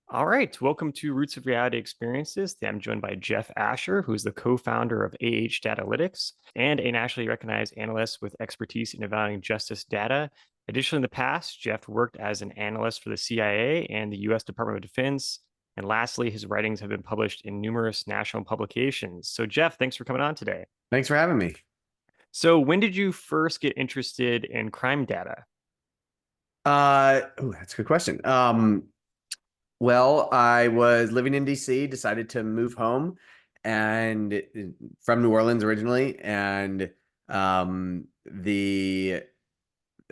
All right, welcome to Roots of Reality Experiences. I'm joined by Jeff Asher, who's the co-founder of Datalytics and a nationally recognized analyst with expertise in evaluating justice data. Additionally, in the past, Jeff worked as an analyst for the CIA and the U.S. Department of Defense. And lastly, his writings have been published in numerous national publications. So, Jeff, thanks for coming on today. Thanks for having me. So, when did you first get interested in crime data? That's a good question. Well, I was living in DC, decided to move home and from New Orleans originally, and the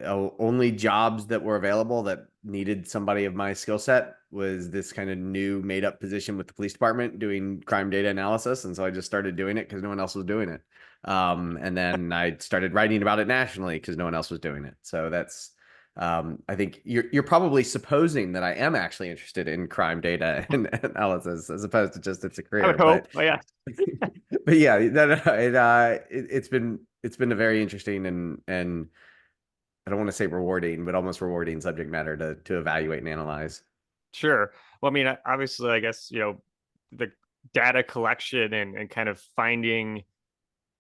only jobs that were available that needed somebody of my skill set was this kind of new made up position with the police department doing crime data analysis. And so I just started doing it because no one else was doing it. And then I started writing about it nationally because no one else was doing it. So that's I think you're probably supposing that I am actually interested in crime data and analysis as opposed to just it's a I career. would hope. Oh, yeah. But yeah, it's been a very interesting and I don't want to say rewarding, but almost rewarding subject matter to evaluate and analyze. Sure. Well, I mean, obviously, I guess, the data collection and kind of finding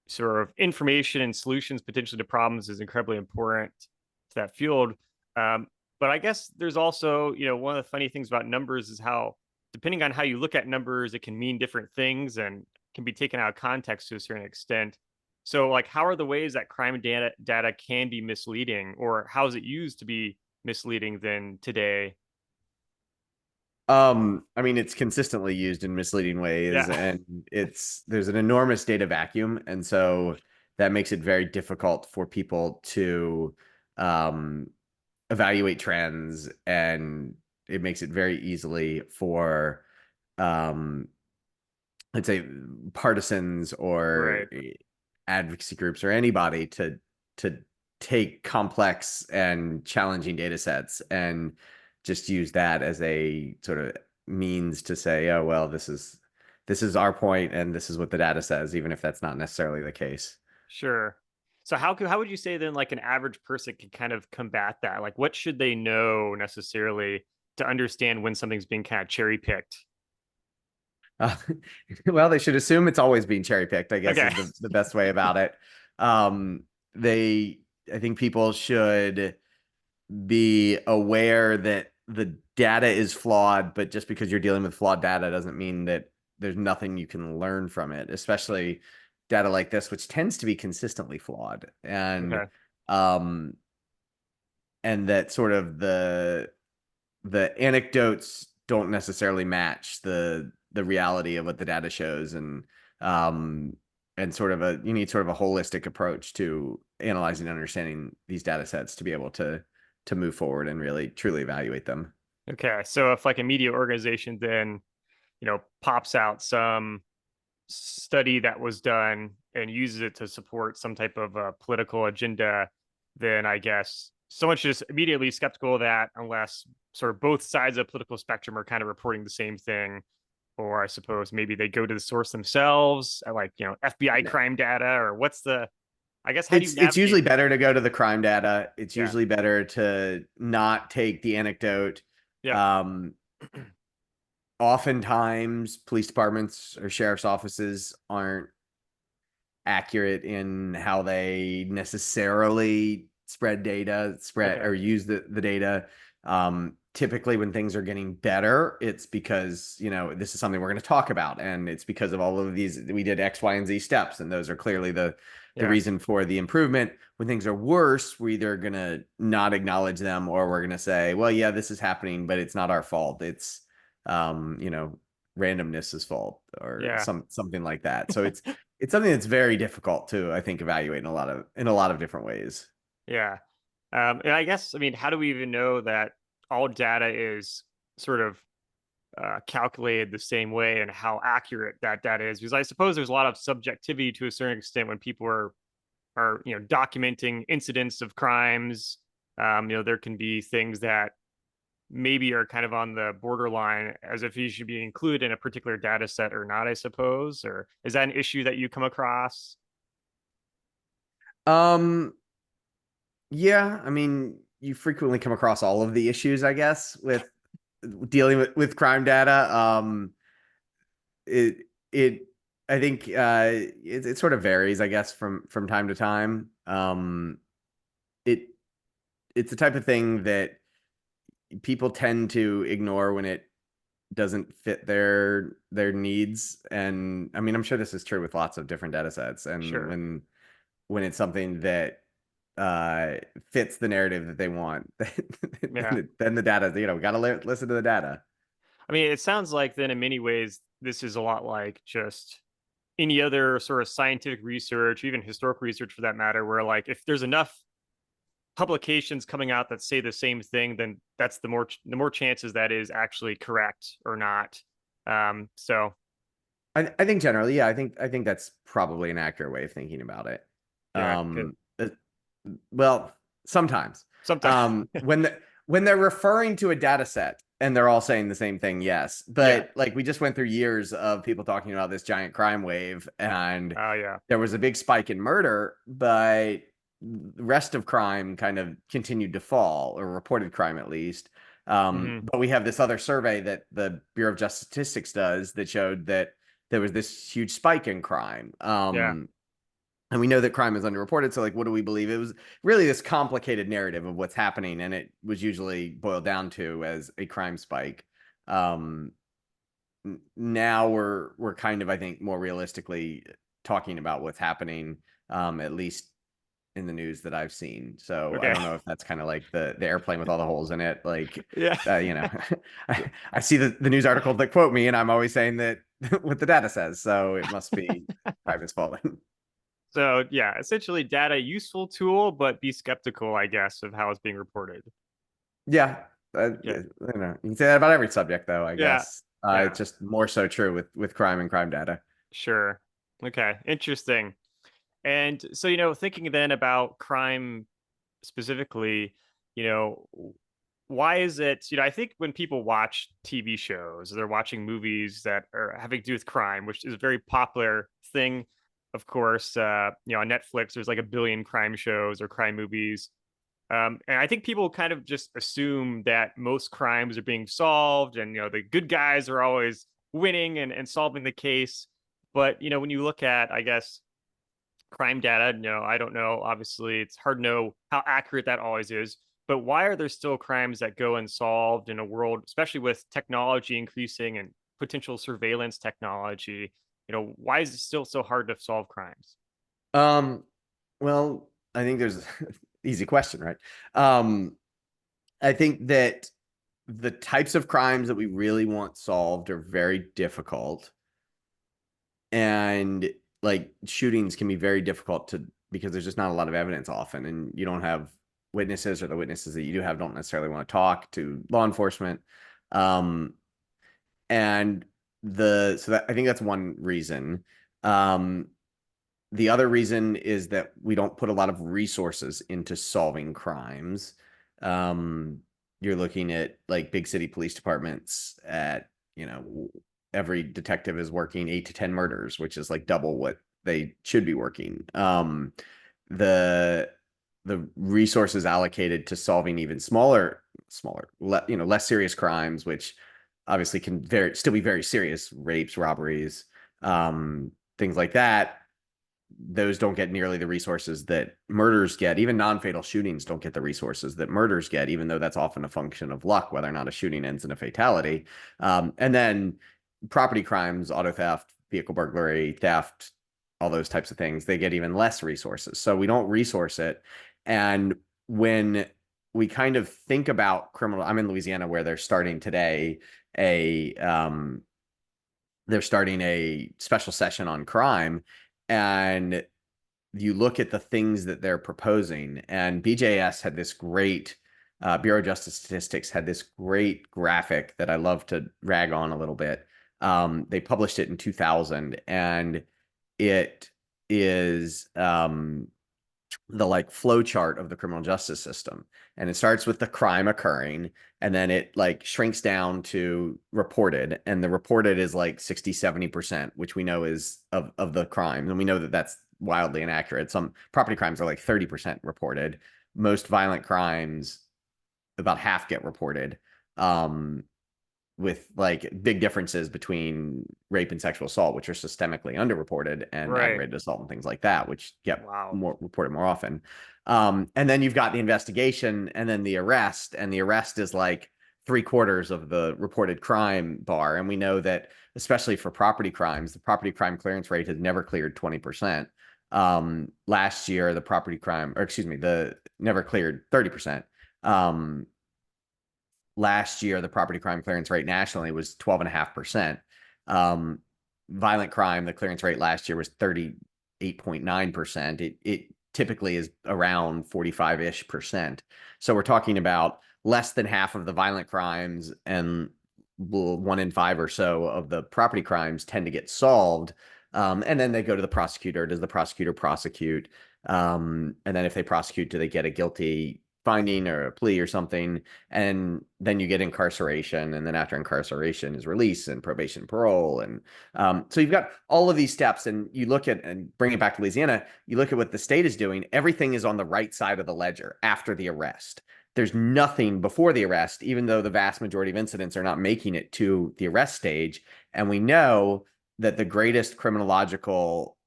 sort of information and solutions potentially to problems is incredibly important to that field. But I guess there's also, one of the funny things about numbers is how, depending on how you look at numbers, it can mean different things and can be taken out of context to a certain extent. So, like, how are the ways that crime data can be misleading, or how is it used to be misleading then today? I mean, it's consistently used in misleading ways, Yeah. and there's an enormous data vacuum, and so that makes it very difficult for people to um, evaluate trends, and it makes it very easily for um, let's say partisans or Right. advocacy groups or anybody to take complex and challenging data sets and just use that as a sort of means to say, oh well, this is our point and this is what the data says, even if that's not necessarily the case. Sure. So how would you say then like an average person can kind of combat that? Like what should they know necessarily to understand when something's being kind of cherry picked? Uh, well, they should assume it's always being cherry picked, I guess Okay. is the best way about it. They I think people should be aware that the data is flawed, but just because you're dealing with flawed data doesn't mean that there's nothing you can learn from it, especially data like this, which tends to be consistently flawed. Okay. Um, and that sort of the anecdotes don't necessarily match the reality of what the data shows um and sort of a you need sort of a holistic approach to analyzing and understanding these data sets to be able to move forward and really truly evaluate them. Okay. So if like a media organization then, pops out some study that was done and uses it to support some type of political agenda, then I guess someone should just immediately be skeptical of that unless sort of both sides of the political spectrum are kind of reporting the same thing. Or I suppose maybe they go to the source themselves, like, FBI crime data, or what's I guess, how do you It's navigate? usually better to go to the crime data. It's Yeah. usually better to not take the anecdote. Yeah. um Oftentimes police departments or sheriff's offices aren't accurate in how they necessarily spread data, spread Okay. or use the data. Typically, when things are getting better, it's because, this is something we're going to talk about, and it's because of all of these. We did X, Y, and Z steps, and those are clearly the Yeah. reason for the improvement. When things are worse, we're either going to not acknowledge them, or we're going to say, well, yeah, this is happening, but it's not our fault. It's um, you know, randomness' fault or Yeah. something like that. So it's something that's very difficult to, I think, evaluate in a lot of different ways. Yeah. And I guess, I mean, how do we even know that all data is sort of calculated the same way and how accurate that data is? Because I suppose there's a lot of subjectivity to a certain extent when people are documenting incidents of crimes. There can be things that maybe are kind of on the borderline as if you should be included in a particular data set or not, I suppose. Or is that an issue that you come across? Um, yeah, I mean, you frequently come across all of the issues, I guess, with dealing with crime data. It it I think it sort of varies, I guess, from time to time. It it's the type of thing that people tend to ignore when it doesn't fit their needs. And I mean, I'm sure this is true with lots of different data sets. And Sure. when it's something that uh fits the narrative that they want, Yeah. then the data, we got to listen to the data. I mean, it sounds like then in many ways, this is a lot like just any other sort of scientific research, even historical research for that matter, where like if there's enough publications coming out that say the same thing, then that's the more chances that is actually correct or not. So I think generally, yeah, I think that's probably an accurate way of thinking about it. yeah, Uh, well, sometimes. sometimes When they're referring to a data set and they're all saying the same thing, yes. yeah. But like we just went through years of people talking about this giant crime wave, and Oh yeah. there was a big spike in murder, but the rest of crime kind of continued to fall, or reported crime at least. Hmm. But we have this other survey that the Bureau of Justice Statistics does that showed that there was this huge spike in crime. Yeah. And we know that crime is underreported. So, like, what do we believe? It was really this complicated narrative of what's happening, and it was usually boiled down to as a crime spike. Um, Now we're kind of, I think, more realistically talking about what's happening, at least in the news that I've seen. So I Okay. don't know if that's kind of like the airplane with all the holes in it. Like, Yeah. you know, I see the news articles that quote me, and I'm always saying that what the data says. So it must be private's falling. So yeah, essentially data useful tool, but be skeptical, I guess, of how it's being reported. Yeah, Yeah. you can say that about every subject, though. I Yeah. guess Yeah. it's just more so true with crime and crime data. Sure. Okay. Interesting. And so, thinking then about crime specifically, why is it, I think when people watch TV shows, they're watching movies that are having to do with crime, which is a very popular thing. Of course, on Netflix, there's like a billion crime shows or crime movies. And I think people kind of just assume that most crimes are being solved and, the good guys are always winning and solving the case. But, when you look at, I guess, crime data, no, I don't know. Obviously, it's hard to know how accurate that always is. But why are there still crimes that go unsolved in a world, especially with technology increasing and potential surveillance technology? Why is it still so hard to solve crimes? Um, well, I think there's easy question, right? Um, I think that the types of crimes that we really want solved are very difficult, and like shootings can be very difficult to, because there's just not a lot of evidence often, and you don't have witnesses, or the witnesses that you do have don't necessarily want to talk to law enforcement. Um, and so that, I think that's one reason. Um, the other reason is that we don't put a lot of resources into solving crimes. Um, you're looking at like big city police departments at, every detective is working 8 to 10 murders, which is like double what they should be working. The the resources allocated to solving even less serious crimes, which obviously can still be very serious, rapes, robberies, things like that, those don't get nearly the resources that murders get. Even non-fatal shootings don't get the resources that murders get, even though that's often a function of luck, whether or not a shooting ends in a fatality. And then property crimes, auto theft, vehicle burglary, theft, all those types of things, they get even less resources. So we don't resource it. And when we kind of think about criminal, I'm in Louisiana, where a they're starting a special session on crime, and you look at the things that they're proposing. And BJS had this great, Bureau of Justice Statistics had this great graphic that I love to rag on a little bit. They published it in 2000, and it is the like flow chart of the criminal justice system. And it starts with the crime occurring, and then it like shrinks down to reported, and the reported is like 60-70%, which we know is of the crimes, and we know that that's wildly inaccurate. Some property crimes are like 30% reported. Most violent crimes, about half get reported. um with like big differences between rape and sexual assault, which are systemically underreported, and Right. aggravated assault and things like that, which get Wow. more reported more often. And then you've got the investigation and then the arrest, and the arrest is like 3/4 of the reported crime bar. And we know that, especially for property crimes, the property crime clearance rate has never cleared 20%. Last year, the property crime, or excuse me, the never cleared 30%. Last year, the property crime clearance rate nationally was 12.5%. Violent crime, the clearance rate last year was 38.9%. It typically is around 45-ish%. So we're talking about less than half of the violent crimes, and 1 in 5 or so of the property crimes tend to get solved. And then they go to the prosecutor. Does the prosecutor prosecute? And then if they prosecute, do they get a guilty finding or a plea or something? And then you get incarceration, and then after incarceration is release and probation, parole. And so you've got all of these steps, and you look at, and bring it back to Louisiana, you look at what the state is doing. Everything is on the right side of the ledger after the arrest. There's nothing before the arrest, even though the vast majority of incidents are not making it to the arrest stage. And we know that the greatest criminological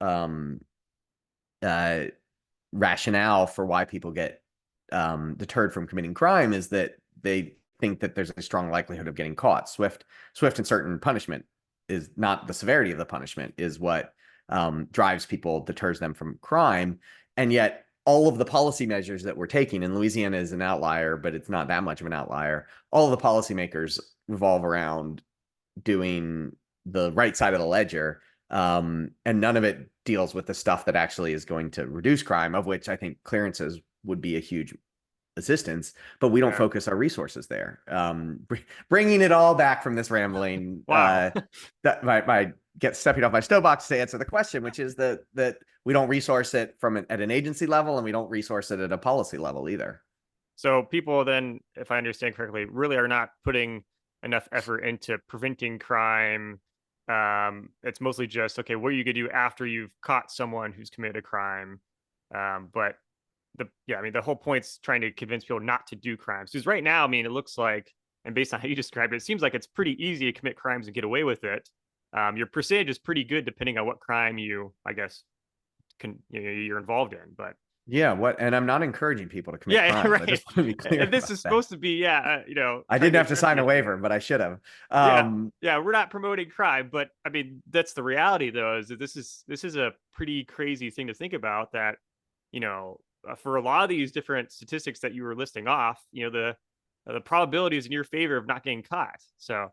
uh, rationale for why people get deterred from committing crime is that they think that there's a strong likelihood of getting caught. Swift and certain punishment is not the severity of the punishment, is what drives people, deters them from crime. And yet all of the policy measures that we're taking, and Louisiana is an outlier, but it's not that much of an outlier, all of the policymakers revolve around doing the right side of the ledger. And none of it deals with the stuff that actually is going to reduce crime, of which I think clearances would be a huge assistance, but we don't Yeah. focus our resources there. Bringing it all back from this rambling, Wow. that my get stepping off my soapbox to answer the question, which is that we don't resource it at an agency level, and we don't resource it at a policy level either. So people then, if I understand correctly, really are not putting enough effort into preventing crime. It's mostly just, okay, what are you gonna do after you've caught someone who's committed a crime? But I mean, the whole point's trying to convince people not to do crimes. Because right now, I mean, it looks like, and based on how you described it, it seems like it's pretty easy to commit crimes and get away with it. Your percentage is pretty good depending on what crime you, I guess, you're involved in. But Yeah, and I'm not encouraging people to commit yeah, crimes. I right. just want to be clear And this about is that. supposed to be, yeah, I trying didn't to have to address sign the a issue. waiver, but I should have. Yeah, yeah, we're not promoting crime, but I mean, that's the reality, though, is that this is a pretty crazy thing to think about. That for a lot of these different statistics that you were listing off, the probability is in your favor of not getting caught. So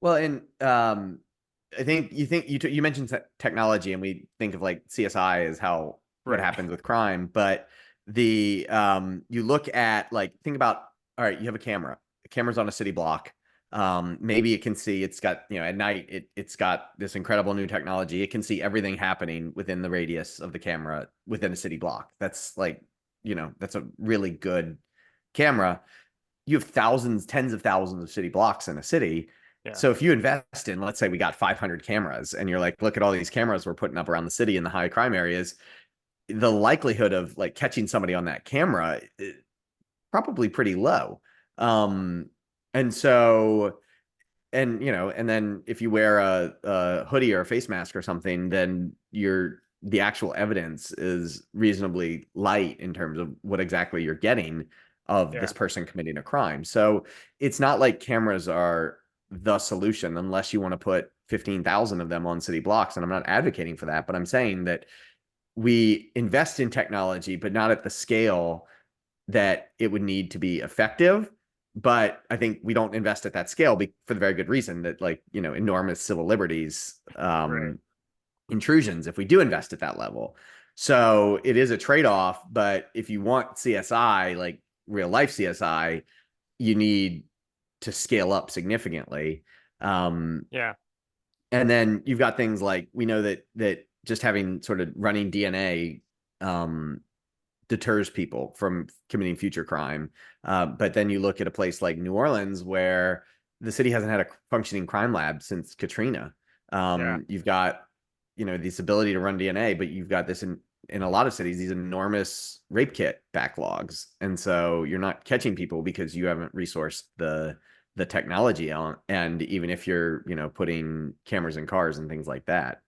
Well, and I think you mentioned technology, and we think of like CSI as how what right, happens with crime, but the you look at, like, think about, all right, you have a camera. The camera's on a city block. Maybe it can see, it's got, at night, it's got this incredible new technology. It can see everything happening within the radius of the camera within a city block. That's like, that's a really good camera. You have thousands, tens of thousands of city blocks in a city. yeah, So if you invest in, let's say we got 500 cameras, and you're like, look at all these cameras we're putting up around the city in the high crime areas, the likelihood of like catching somebody on that camera is probably pretty low. Um, and so, and then if you wear a hoodie or a face mask or something, then the actual evidence is reasonably light in terms of what exactly you're getting of yeah, this person committing a crime. So it's not like cameras are the solution unless you want to put 15,000 of them on city blocks. And I'm not advocating for that, but I'm saying that we invest in technology, but not at the scale that it would need to be effective. But I think we don't invest at that scale for the very good reason that, like, enormous civil liberties right, intrusions if we do invest at that level. So it is a trade-off. But if you want CSI, like real life CSI, you need to scale up significantly. yeah, And then you've got things like, we know that just having sort of running DNA deters people from committing future crime. But then you look at a place like New Orleans, where the city hasn't had a functioning crime lab since Katrina. yeah, You've got, this ability to run DNA, but you've got this in a lot of cities, these enormous rape kit backlogs. And so you're not catching people because you haven't resourced the technology on, and even if you're, putting cameras in cars and things like that.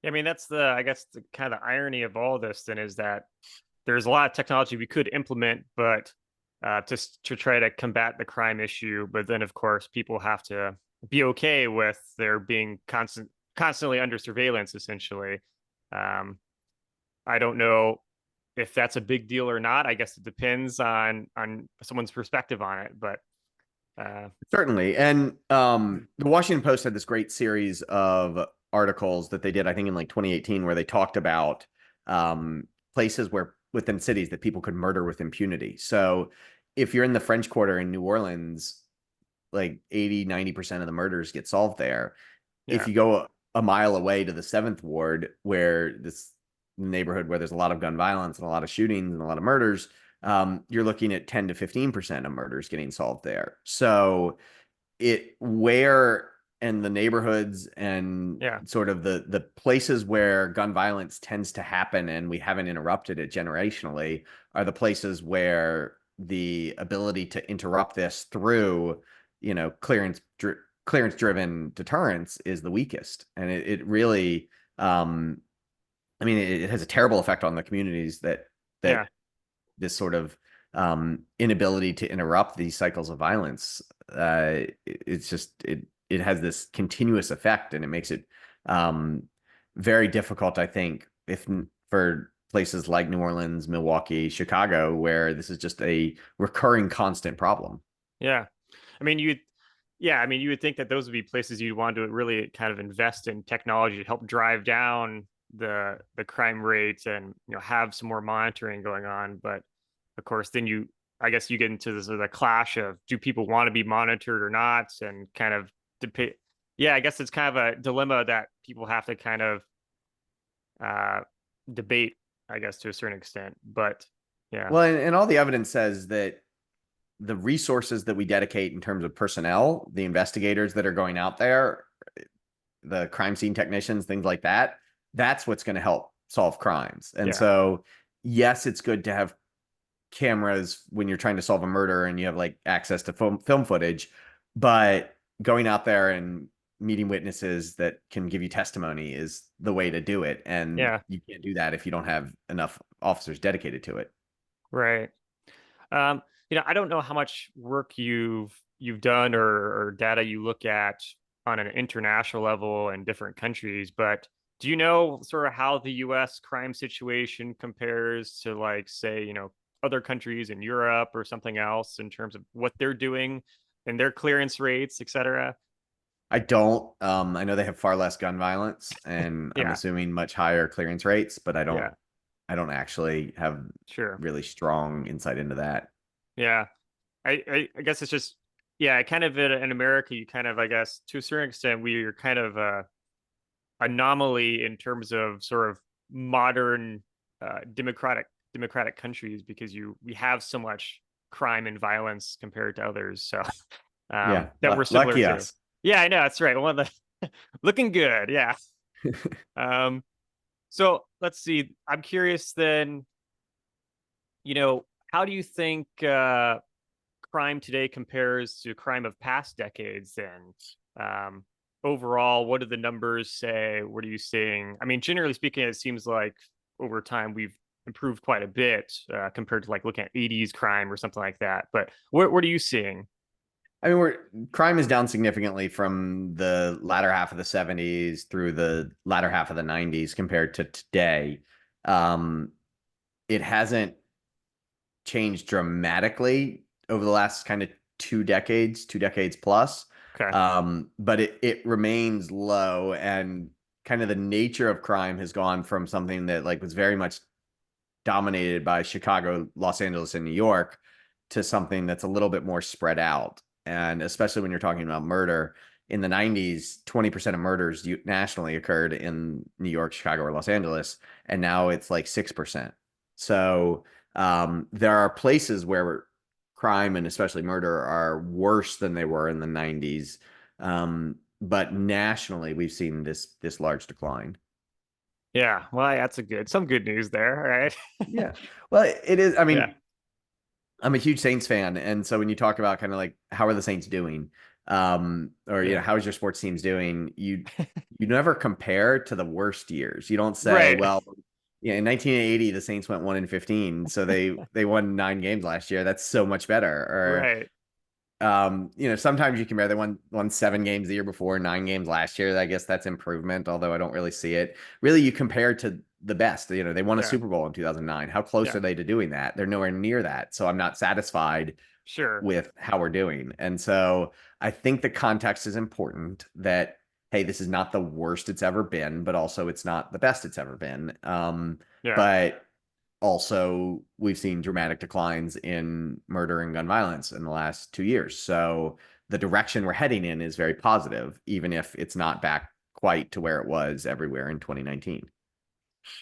I mean, that's I guess, the kind of irony of all this then is that there's a lot of technology we could implement, but to try to combat the crime issue. But then, of course, people have to be okay with there being constantly under surveillance, essentially. Um, I don't know if that's a big deal or not. I guess it depends on someone's perspective on it. But Certainly. And the Washington Post had this great series of articles that they did, I think, in like 2018, where they talked about places where within cities that people could murder with impunity. So if you're in the French Quarter in New Orleans, like 80-90% of the murders get solved there. If yeah, you go a mile away to the 7th Ward, where this neighborhood where there's a lot of gun violence and a lot of shootings and a lot of murders, you're looking at 10 to 15% of murders getting solved there. So it where and the neighborhoods and yeah, sort of the places where gun violence tends to happen and we haven't interrupted it generationally are the places where the ability to interrupt this through, clearance driven deterrence is the weakest. And it really, I mean, it has a terrible effect on the communities that yeah, this sort of inability to interrupt these cycles of violence. It's just it has this continuous effect, and it makes it very difficult, I think, if for places like New Orleans, Milwaukee, Chicago, where this is just a recurring, constant problem. yeah. I mean, yeah, I mean, you would think that those would be places you'd want to really kind of invest in technology to help drive down the crime rates and have some more monitoring going on. But of course, then I guess you get into this the clash of do people want to be monitored or not, and kind of debate. Yeah, I guess it's kind of a dilemma that people have to kind of uh, debate, I guess, to a certain extent. But yeah, Well, and all the evidence says that the resources that we dedicate in terms of personnel, the investigators that are going out there, the crime scene technicians, things like that, that's what's going to help solve crimes. And yeah, so, yes, it's good to have cameras when you're trying to solve a murder and you have like access to film footage, but going out there and meeting witnesses that can give you testimony is the way to do it. And yeah, you can't do that if you don't have enough officers dedicated to it. right. Um, I don't know how much work you've done or data you look at on an international level in different countries, but do you know sort of how the US crime situation compares to, like, say, other countries in Europe or something else in terms of what they're doing and their clearance rates, et cetera? I don't. I know they have far less gun violence, and I'm Yeah, assuming much higher clearance rates, but I don't. yeah, I don't actually have sure. really strong insight into that. Yeah. I guess it's just, yeah, kind of in America, you kind of, I guess, to a certain extent, we're kind of anomaly in terms of sort of modern democratic countries because we have so much crime and violence compared to others. So Yeah, that we're similar lucky to. us. Yeah, I know that's right. One of the looking good. Yeah. Um, so let's see. I'm curious then, how do you think crime today compares to crime of past decades then? Um, Overall, what do the numbers say? What are you seeing? I mean, generally speaking, it seems like over time we've improved quite a bit compared to, like, looking at 80s crime or something like that. But what are you seeing? I mean, crime is down significantly from the latter half of the 70s through the latter half of the 90s compared to today. Um, it hasn't changed dramatically over the last kind of 2 decades plus. Okay. But it remains low, and kind of the nature of crime has gone from something that like was very much dominated by Chicago, Los Angeles, and New York to something that's a little bit more spread out. And especially when you're talking about murder in the 90s, 20% of murders nationally occurred in New York, Chicago, or Los Angeles. And now it's like 6%. So there are places where crime and especially murder are worse than they were in the 90s. But nationally, we've seen this large decline. Yeah. Well, that's some good news there. Right. Yeah. Well, it is. I Yeah. mean, I'm a huge Saints fan, and so when you talk about kind of like how are the Saints doing, or Yeah. how is your sports teams doing, you never compare to the worst years. You don't say, Right. well, in 1980 the Saints went 1-15, so they won 9 games last year. That's so much better. Right. Sometimes you compare. They won 7 games the year before, 9 games last year. I guess that's improvement, although I don't really see it. Really, you compare to the best. They won a Yeah. Super Bowl in 2009. How close Yeah. are they to doing that? They're nowhere near that. So I'm not satisfied Sure. with how we're doing. And so I think the context is important that, hey, this is not the worst it's ever been, but also it's not the best it's ever been. Yeah. But also we've seen dramatic declines in murder and gun violence in the last 2 years. So the direction we're heading in is very positive, even if it's not back quite to where it was everywhere in 2019.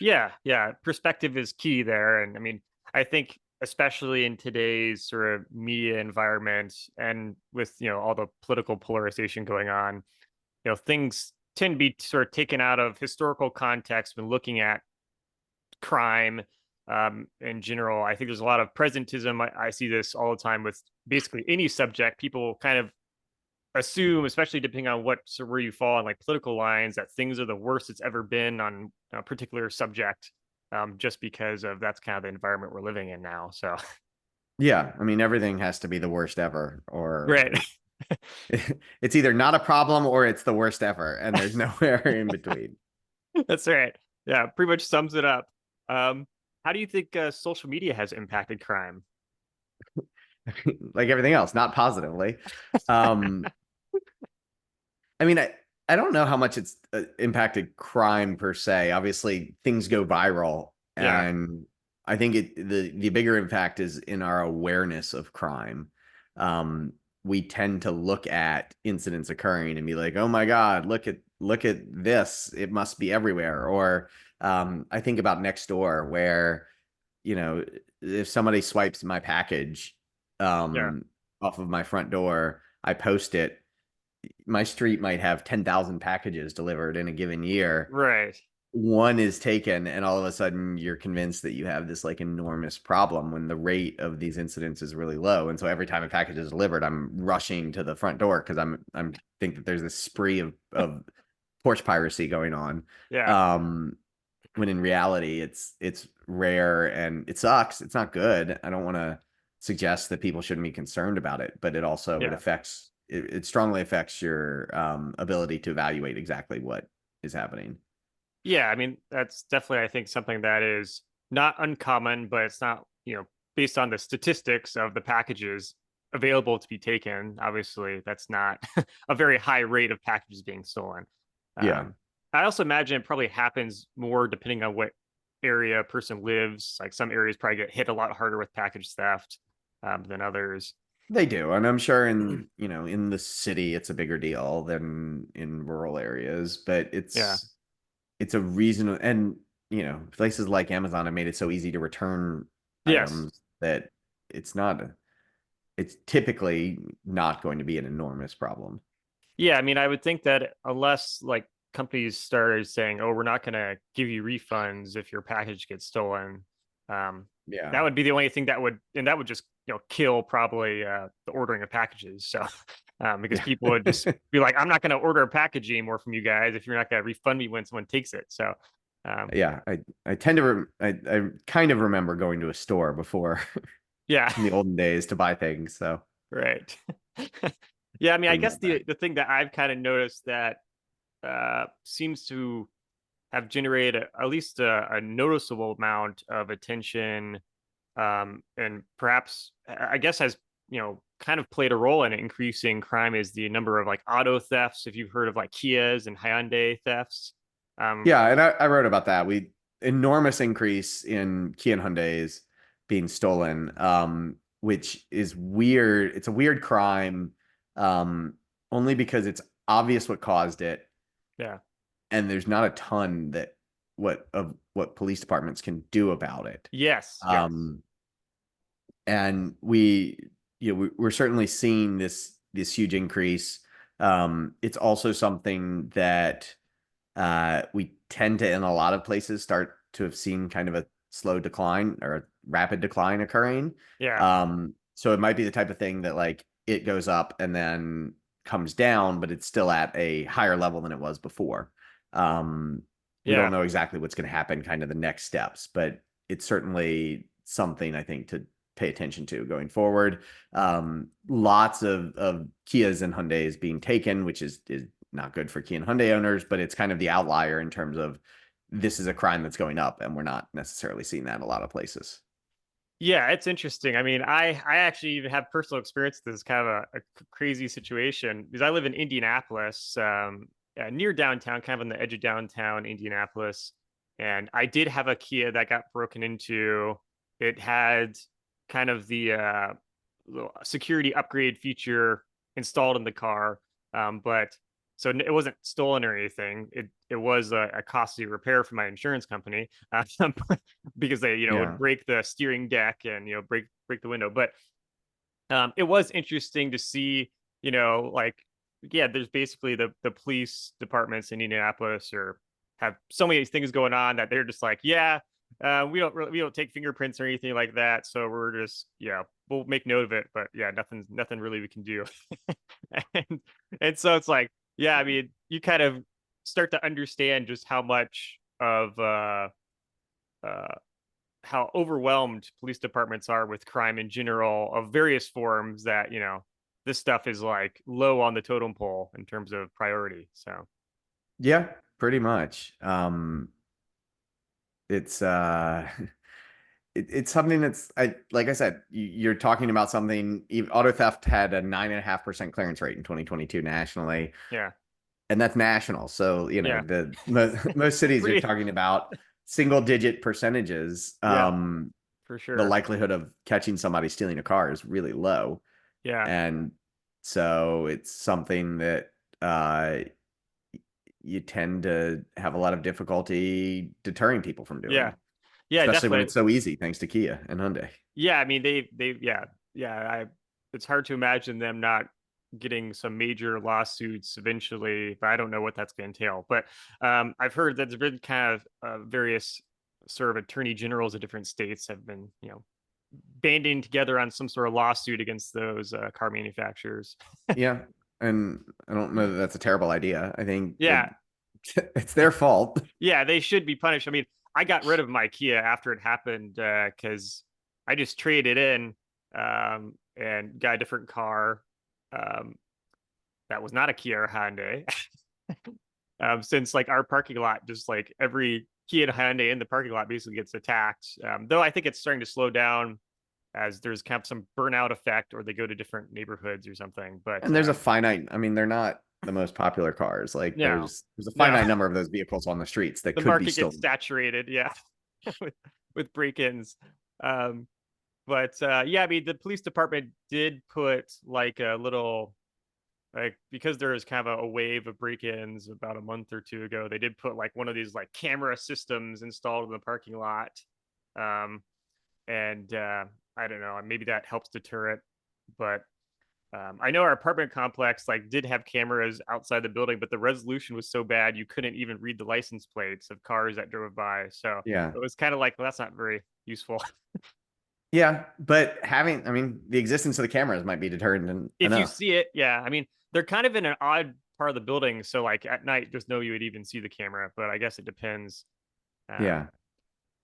Yeah. Yeah. Perspective is key there. And I mean, I think especially in today's sort of media environment and with, all the political polarization going on, things tend to be sort of taken out of historical context when looking at crime in general. I think there's a lot of presentism. I see this all the time with basically any subject. People kind of assume, especially depending on where you fall on like political lines, that things are the worst it's ever been on a particular subject, just because of that's kind of the environment we're living in now. So, Yeah, I mean everything has to be the worst ever, right, or it's either not a problem or it's the worst ever, and there's nowhere in between. that's right. Yeah, pretty much sums it up. Um, how do you think social media has impacted crime? Like everything else, not positively. Um, I mean, I don't know how much it's impacted crime per se. Obviously, things go viral, Yeah, and I think the bigger impact is in our awareness of crime. We tend to look at incidents occurring and be like, "Oh my God, look at this! It must be everywhere." Or I think about next door, where if somebody swipes my package yeah, um, off of my front door, I post it. My street might have 10,000 packages delivered in a given year. right. One is taken, and all of a sudden you're convinced that you have this like enormous problem when the rate of these incidents is really low. And so every time a package is delivered, I'm rushing to the front door because I'm think that there's this spree of porch piracy going on. Yeah, Um, when in reality it's rare and it sucks. It's not good. I don't want to suggest that people shouldn't be concerned about it, but yeah. it strongly affects your ability to evaluate exactly what is happening. Yeah, I mean, that's definitely, I think, something that is not uncommon, but it's not, based on the statistics of the packages available to be taken. Obviously, that's not a very high rate of packages being stolen. Yeah, Um, I also imagine it probably happens more depending on what area a person lives. Like some areas probably get hit a lot harder with package theft than others. they do, and I'm sure in the city it's a bigger deal than in rural areas, but Yeah. it's a reason. And places like Amazon have made it so easy to return Yes. items that it's not it's typically not going to be an enormous problem. Yeah, I mean, I would think that unless like companies started saying, "Oh, we're not going to give you refunds if your package gets stolen," um, Yeah. that would be the only thing that would just kill probably the ordering of packages. So, because Yeah. people would just be like, "I'm not going to order a package anymore from you guys if you're not going to refund me when someone takes it." So, um, Yeah, I tend to I kind of remember going to a store before yeah, in the olden days to buy things, so right. Yeah, I mean, I bring guess that back. the thing that I've kind of noticed that seems to have generated at least a noticeable amount of attention, and perhaps I guess has kind of played a role in increasing crime is the number of like auto thefts. If you've heard of like Kias and Hyundai thefts, um, Yeah, and I wrote about that. We enormous increase in Kia and Hyundai's being stolen, which is weird. It's a weird crime, um, only because it's obvious what caused it, yeah, and there's not a ton that what police departments can do about it. yes, yes, Um, and we're certainly seeing this huge increase. It's also something that we tend to in a lot of places start to have seen kind of a slow decline or rapid decline occurring. Yeah. So it might be the type of thing that like it goes up and then comes down, but it's still at a higher level than it was before. We don't Yeah. know exactly what's going to happen, kind of the next steps, but it's certainly something I think to pay attention to going forward. Lots of Kias and Hyundais being taken, which is not good for Kia and Hyundai owners, but it's kind of the outlier in terms of this is a crime that's going up, and we're not necessarily seeing that in a lot of places. Yeah, it's interesting. I mean, I actually even have personal experience with this kind of a crazy situation because I live in Indianapolis, near downtown, kind of on the edge of downtown Indianapolis. And I did have a Kia that got broken into. It had kind of the little security upgrade feature installed in the car, but so it wasn't stolen or anything. It was a costly repair for my insurance company. Because they would Yeah. break the steering deck and break the window. But it was interesting to see, like, yeah, there's basically the police departments in Indianapolis or have so many things going on that they're just like, yeah, we don't take fingerprints or anything like that, so we're just, yeah, we'll make note of it, but yeah, nothing really we can do. and so it's like, yeah, I mean, you kind of start to understand just how much of uh how overwhelmed police departments are with crime in general of various forms, that this stuff is like low on the totem pole in terms of priority. So Yeah, pretty much. It's it's something that's I like I said, you're talking about something. Auto theft had a 9.5% clearance rate in 2022 nationally, yeah. and that's national. So Yeah. the most cities you're Pretty. talking about single digit percentages. Yeah, for The sure. likelihood of catching somebody stealing a car is really low, Yeah. and so it's something that uh, you tend to have a lot of difficulty deterring people from Yeah. doing, Yeah, especially when it's definitely. so easy thanks to Kia and Hyundai. Yeah, I mean, yeah. Yeah, I it's hard to imagine them not getting some major lawsuits eventually, but I don't know what that's going to entail. But I've heard that there's been kind of various sort of attorney generals of different states have been, banding together on some sort of lawsuit against those car manufacturers. Yeah, and I don't know that that's a terrible idea. I think Yeah, it's their fault. yeah, they should be punished. I mean, I got rid of my Kia after it happened because I just traded in and got a different car um, that was not a Kia or Hyundai. Since like our parking lot, just like every Kia and Hyundai in the parking lot basically gets attacked. Though I think it's starting to slow down as there's kind of some burnout effect, or they go to different neighborhoods or something. But And there's a finite, I mean, they're not the most popular cars. Like no, there's a no, finite number of those vehicles on the streets that the could be market gets stolen. saturated. Yeah, with break-ins. Um, but yeah, I mean, the police department did put like a little, like, because there was kind of a wave of break-ins about a month or two ago. They did put like one of these like camera systems installed in the parking lot. Um, and I don't know, maybe that helps deter it. But I know our apartment complex like did have cameras outside the building, but the resolution was so bad you couldn't even read the license plates of cars that drove by. So Yeah. it was kind of like, well, that's not very useful. Yeah, but having, I mean, the existence of the cameras might be deterrent If you enough. see it, yeah. I mean, they're kind of in an odd part of the building, so like at night, there's no you would even see the camera. But I guess it depends. Um, Yeah.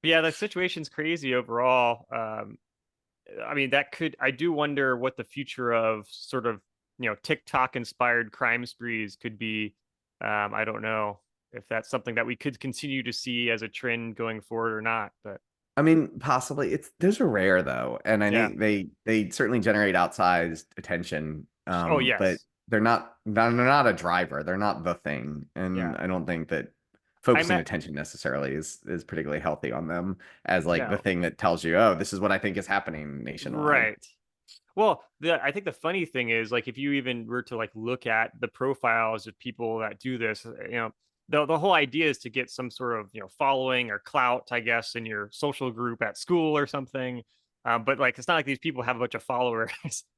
but yeah, the situation's crazy overall. I mean, that could. I do wonder what the future of sort of TikTok inspired crime sprees could be. I don't know if that's something that we could continue to see as a trend going forward or not. But I mean, possibly it's those are rare though, and I yeah. think they certainly generate outsized attention. Oh But yes. they're not a driver. They're not the thing, and Yeah. I don't think that I focusing met. attention necessarily is particularly healthy on them as like the No. thing that tells you, oh, this is what I think is happening nationwide. Right. Well, I think the funny thing is, like, if you even were to like look at the profiles of people that do this, the whole idea is to get some sort of following or clout, I guess, in your social group at school or something. But like, it's not like these people have a bunch of followers,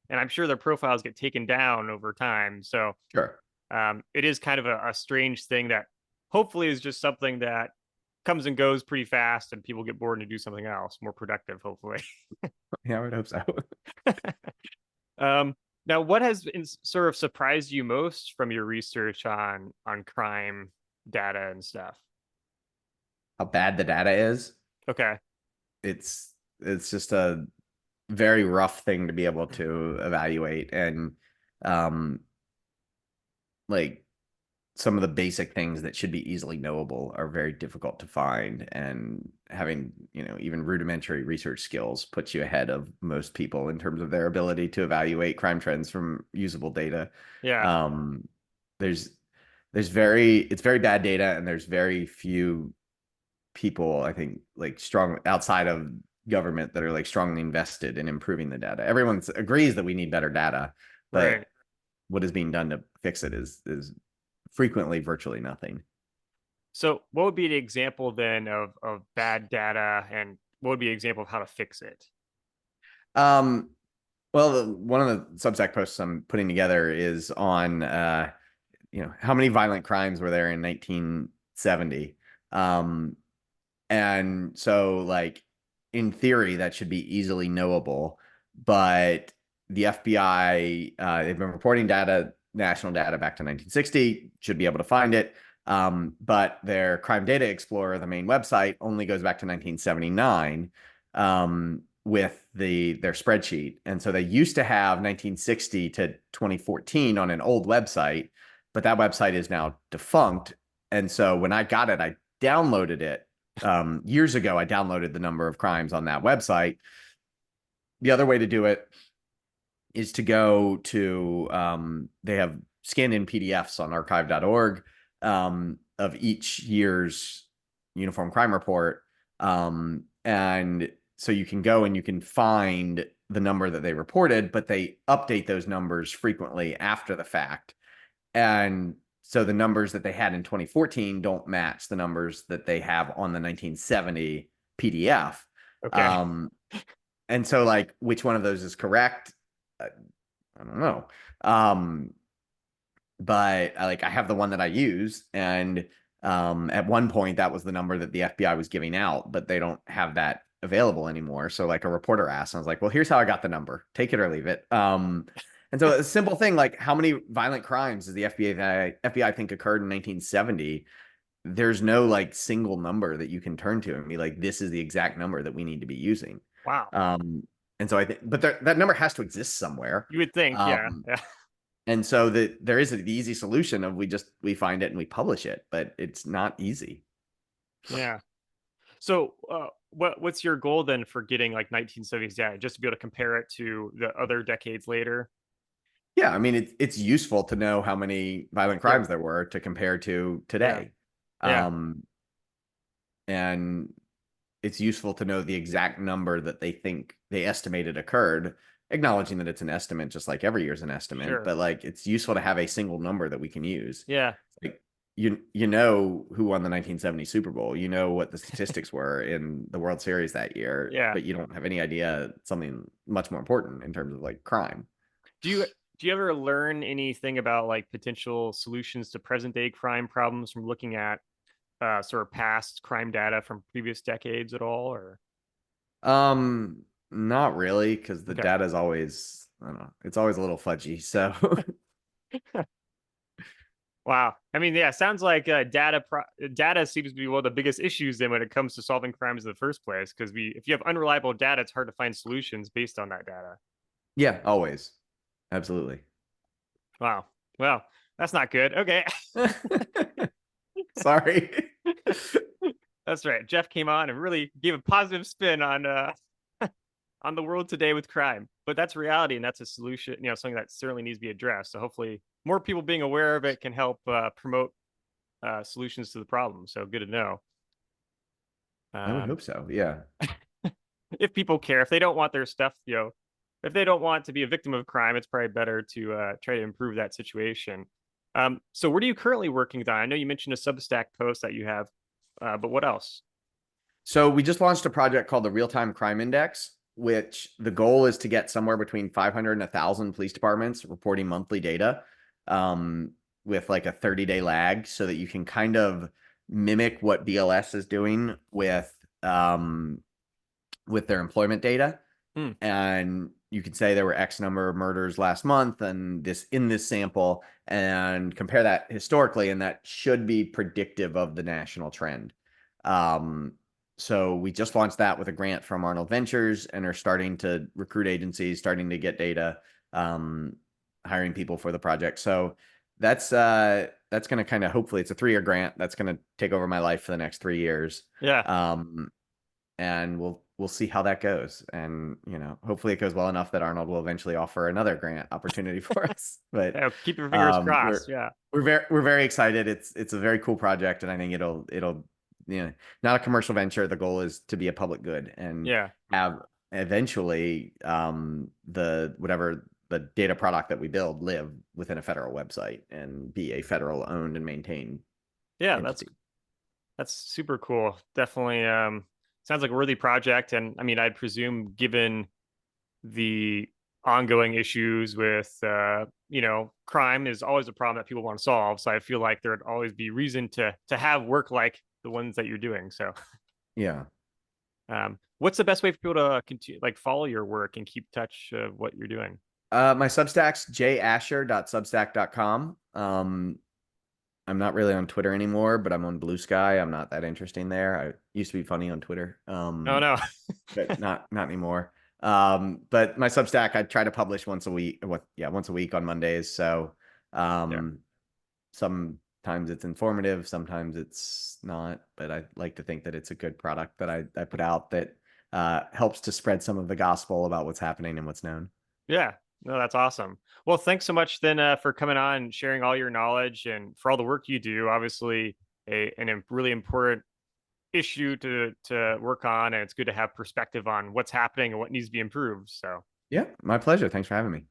and I'm sure their profiles get taken down over time. So Sure. it is kind of a strange thing that hopefully is just something that comes and goes pretty fast, and people get bored and do something else more productive, hopefully. Yeah, I would hope so. um, Now, what has sort of surprised you most from your research on crime data and stuff? How bad the data is. Okay. It's just a very rough thing to be able to evaluate. And um like some of the basic things that should be easily knowable are very difficult to find, and having, even rudimentary research skills puts you ahead of most people in terms of their ability to evaluate crime trends from usable data. Yeah. um there's it's very bad data, and there's very few people, I think, like strong outside of government, that are like strongly invested in improving the data. Everyone agrees that we need better data, Right. but what is being done to fix it is frequently virtually nothing. So, what would be the example then of bad data, and what would be an example of how to fix it? Um, well, one of the Substack posts I'm putting together is on, how many violent crimes were there in 1970. And so, like, in theory, that should be easily knowable. But the FBI, they've been reporting data, national data back to 1960, should be able to find it. But their Crime Data Explorer, the main website, only goes back to 1979 with their spreadsheet. And so they used to have 1960 to 2014 on an old website, but that website is now defunct. And so when I got it, I downloaded it years ago. I downloaded the number of crimes on that website. The other way to do it is to go to, they have scanned in PDFs on archive.org of each year's uniform crime report. And so you can go and you can find the number that they reported, but they update those numbers frequently after the fact. And so the numbers that they had in 2014 don't match the numbers that they have on the 1970 PDF. Okay. Um, and so, like, which one of those is correct? I, I don't know. Um, but I have the one that I use, and at one point that was the number that the FBI was giving out, but they don't have that available anymore. So, like, a reporter asked, and I was like, "Well, here's how I got the number. Take it or leave it." And so a simple thing like, how many violent crimes does the FBI think occurred in 1970? There's no like single number that you can turn to and be like, this is the exact number that we need to be using. Wow. Um, and so I think, but that number has to exist somewhere. You would think, yeah, Um, yeah, and so there is the easy solution of we find it and we publish it, but it's not easy. yeah. So, what's your goal then for getting like 1970s data, just to be able to compare it to the other decades later? Yeah, I mean, it's useful to know how many violent Sure. crimes there were to compare to Yeah. today. Yeah. Um, and it's useful to know the exact number that they estimated occurred, acknowledging that it's an estimate, just like every year's an estimate. Sure. But like, it's useful to have a single number that we can use. Yeah. Like, you know who won the 1970 Super Bowl, you know what the statistics were in the World Series that year, Yeah. but you don't have any idea something much more important in terms of like crime. Do you do you ever learn anything about like potential solutions to present day crime problems from looking at sort of past crime data from previous decades at all? Or Not really, because the okay. data is always, I don't know, it's always a little fudgy. So Wow. I mean, yeah, sounds like data seems to be one of the biggest issues then when it comes to solving crimes in the first place. Because if you have unreliable data, it's hard to find solutions based on that data. yeah, always. Absolutely. Wow. Well, that's not good. Okay. Sorry. That's right. Jeff came on and really gave a positive spin on on the world today with crime. But that's reality, and that's a solution. Something that certainly needs to be addressed. So hopefully, more people being aware of it can help promote solutions to the problem. So good to know. I would Um, hope so. Yeah. if people care, if they don't want their stuff, if they don't want to be a victim of crime, it's probably better to try to improve that situation. So, what are you currently working on? I know you mentioned a Substack post that you have, but what else? So we just launched a project called the Real Time Crime Index, which the goal is to get somewhere between 500 and 1,000 police departments reporting monthly data, with like a 30-day lag, so that you can kind of mimic what BLS is doing with their employment data. Hmm. And you could say there were X number of murders last month and this in this sample, and compare that historically, and that should be predictive of the national trend. Um, so we just launched that with a grant from Arnold Ventures and are starting to recruit agencies, starting to get data, hiring people for the project. So that's going to kind of, hopefully it's a 3-year grant that's going to take over my life for the next 3 years. Yeah. Um, and we'll see how that goes. And hopefully it goes well enough that Arnold will eventually offer another grant opportunity for us. But Yeah, keep your fingers we're crossed. Yeah. we're very excited. It's a very cool project, and I think it'll not a commercial venture. The goal is to be a public good and Yeah. have eventually the data product that we build live within a federal website and be a federal owned and maintained Yeah. entity. That's super cool. Definitely sounds like a worthy project. And I mean, I'd presume given the ongoing issues with crime is always a problem that people want to solve. So I feel like there'd always be reason to have work like the ones that you're doing. So Yeah. what's the best way for people to continue like follow your work and keep touch of what you're doing? My Substack's jasher.substack.com. I'm not really on Twitter anymore, but I'm on Blue Sky. I'm not that interesting there. I used to be funny on Twitter, Oh no. but not anymore. But my Substack, I try to publish once a week. Once a week on Mondays. So, Yeah. um, sometimes it's informative, sometimes it's not. But I like to think that it's a good product that I put out that helps to spread some of the gospel about what's happening and what's known. Yeah. No, that's awesome. Well, thanks so much then for coming on and sharing all your knowledge and for all the work you do. Obviously, really important issue to work on, and it's good to have perspective on what's happening and what needs to be improved. So, Yeah, my pleasure. Thanks for having me.